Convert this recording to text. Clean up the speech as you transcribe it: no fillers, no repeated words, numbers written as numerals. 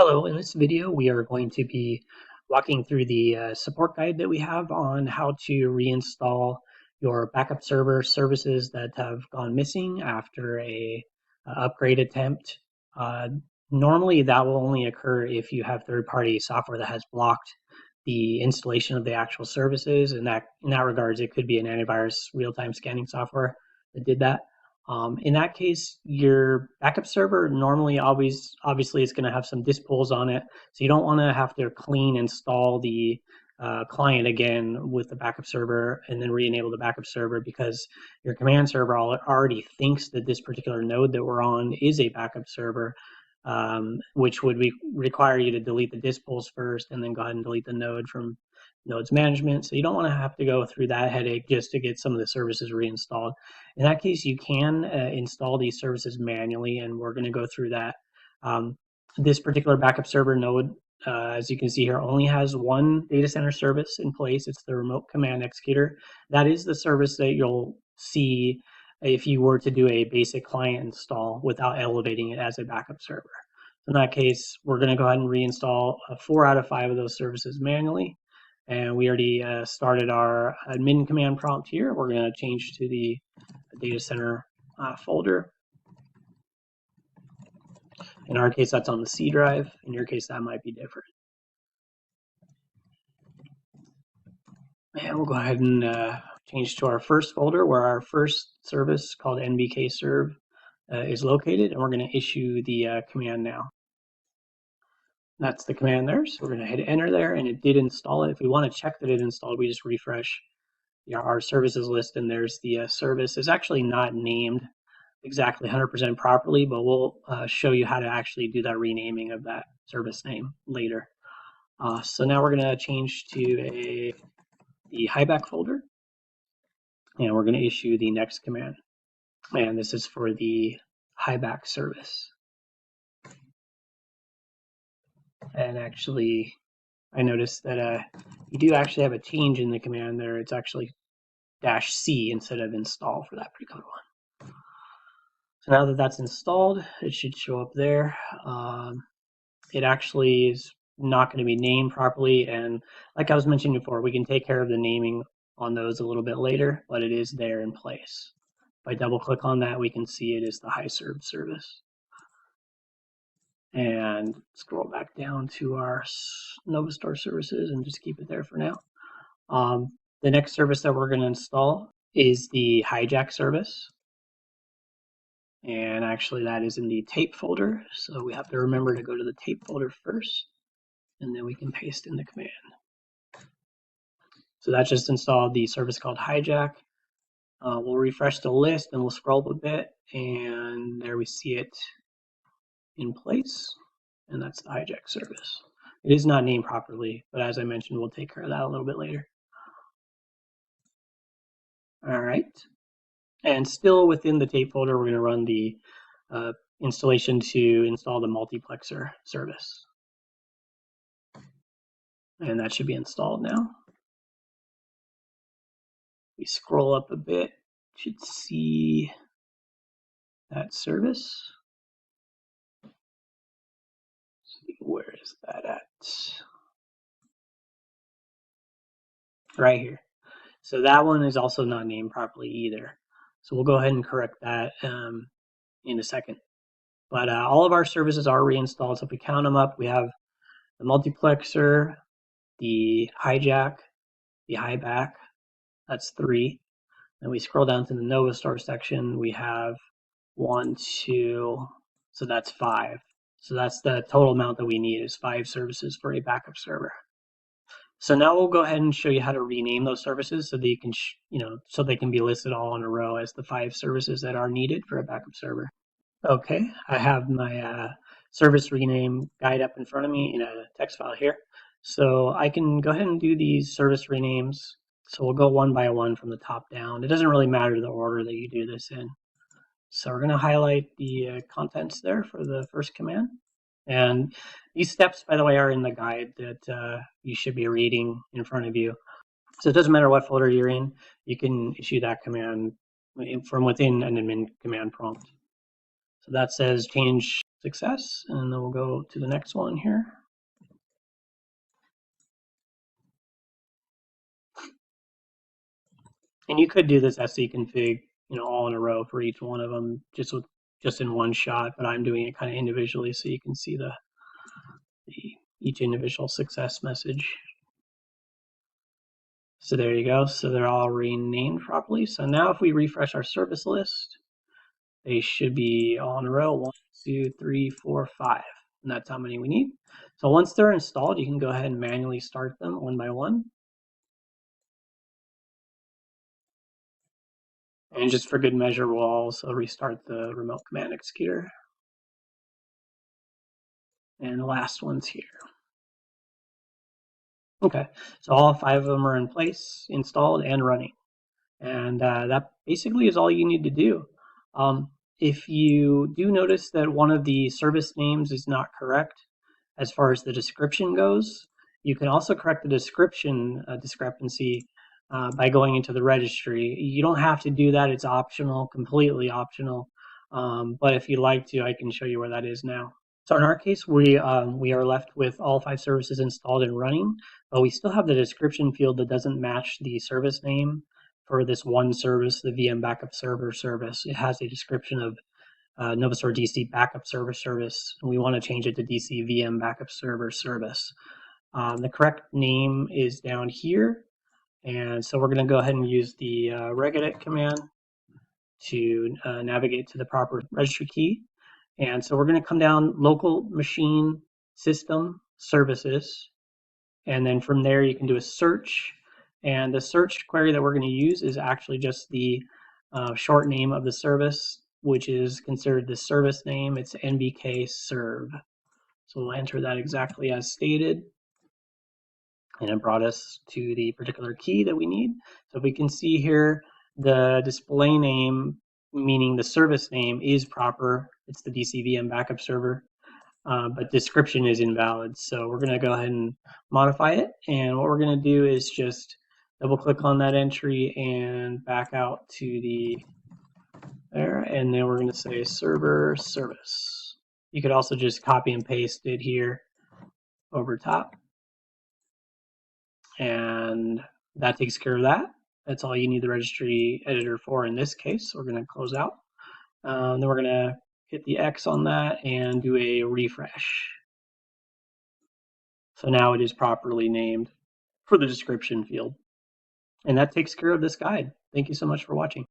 Hello, in this video we are going to be walking through the support guide that we have on how to reinstall your backup server services that have gone missing after a upgrade attempt. Uh, Normally that will only occur if you have third-party software that has blocked the installation of the actual services, and that in that regards it could be an antivirus real-time scanning software that did that. In that case, your backup server normally obviously is going to have some disk pools on it, so you don't want to have to clean install the client again with the backup server and then re-enable the backup server, because your command server already thinks that this particular node that we're on is a backup server, which would require you to delete the disk pools first and then go ahead and delete the node from nodes management. So you don't want to have to go through that headache just to get some of the services reinstalled. In that case, you can install these services manually, and we're going to go through that. This particular backup server node, as you can see here, only has one data center service in place. It's the remote command executor. That is the service that you'll see if you were to do a basic client install without elevating it as a backup server. In that case, we're going to go ahead and reinstall 4 out of 5 of those services manually. And we already started our admin command prompt here. We're going to change to the data center folder. In our case, that's on the C drive. In your case, that might be different. And we'll go ahead and change to our first folder where our first service called NBKServ is located, and we're going to issue the command now. That's the command there, so we're going to hit enter there, and it did install it. If we want to check that it installed, we just refresh our services list, and there's the service. It's actually not named exactly 100% properly, but we'll show you how to actually do that renaming of that service name later. So now we're going to change to the highback folder, and we're going to issue the next command. And this is for the highback service. And actually, I noticed that you do actually have a change in the command there. It's actually -C instead of install for that particular one. So now that that's installed, it should show up there. It actually is not going to be named properly, and like I was mentioning before, we can take care of the naming on those a little bit later, but it is there in place. If I double click on that, we can see it is the HiServ service. And scroll back down to our Novastar services and just keep it there for now. The next service that we're going to install is the hijack service. And actually that is in the tape folder. So we have to remember to go to the tape folder first, and then we can paste in the command. So that just installed the service called hijack. We'll refresh the list and we'll scroll up a bit, and there we see it in place, and that's the hijack service. It is not named properly, but as I mentioned, we'll take care of that a little bit later. All right, and still within the tape folder, we're going to run the installation to install the multiplexer service, and that should be installed now. We scroll up a bit, should see that service. Where is that at? Right here. So that one is also not named properly either. So we'll go ahead and correct that in a second. But all of our services are reinstalled. So if we count them up, we have the multiplexer, the hijack, the highback. That's 3. Then we scroll down to the Novastar section. We have 1, 2, so that's 5. So that's the total amount that we need, is 5 services for a backup server. So now we'll go ahead and show you how to rename those services so that you can, so they can be listed all in a row as the 5 services that are needed for a backup server. Okay, I have my service rename guide up in front of me in a text file here. So I can go ahead and do these service renames. So we'll go one by one from the top down. It doesn't really matter the order that you do this in. So we're going to highlight the contents there for the first command. And these steps, by the way, are in the guide that you should be reading in front of you. So it doesn't matter what folder you're in, you can issue that command from within an admin command prompt. So that says change success, and then we'll go to the next one here. And you could do this scconfig, all in a row for each one of them, just in one shot. But I'm doing it kind of individually, so you can see the each individual success message. So there you go. So they're all renamed properly. So now if we refresh our service list, they should be all in a row. 1, 2, 3, 4, 5. And that's how many we need. So once they're installed, you can go ahead and manually start them one by one. And just for good measure, we'll also restart the remote command executor. And the last one's here. Okay, so all 5 of them are in place, installed, and running. And that basically is all you need to do. If you do notice that one of the service names is not correct as far as the description goes, you can also correct the description discrepancy by going into the registry. You don't have to do that. It's optional, completely optional. But if you'd like to, I can show you where that is now. So in our case, we are left with all 5 services installed and running, but we still have the description field that doesn't match the service name for this one service, the VM Backup Server service. It has a description of Novastor DC Backup Server service, and we want to change it to DC VM Backup Server service. The correct name is down here, and so we're going to go ahead and use the regedit command to navigate to the proper registry key. And so we're going to come down local machine system services. And then from there, you can do a search. And the search query that we're going to use is actually just the short name of the service, which is considered the service name. It's NBK-serv. So we'll enter that exactly as stated. And it brought us to the particular key that we need. So we can see here the display name, meaning the service name, is proper. It's the DCVM backup server, but description is invalid. So we're going to go ahead and modify it. And what we're going to do is just double click on that entry and back out to there. And then we're going to say server service. You could also just copy and paste it here over top. And that takes care of that. That's all you need the registry editor for in this case. We're going to close out. Then we're going to hit the X on that and do a refresh. So now it is properly named for the description field. And that takes care of this guide. Thank you so much for watching.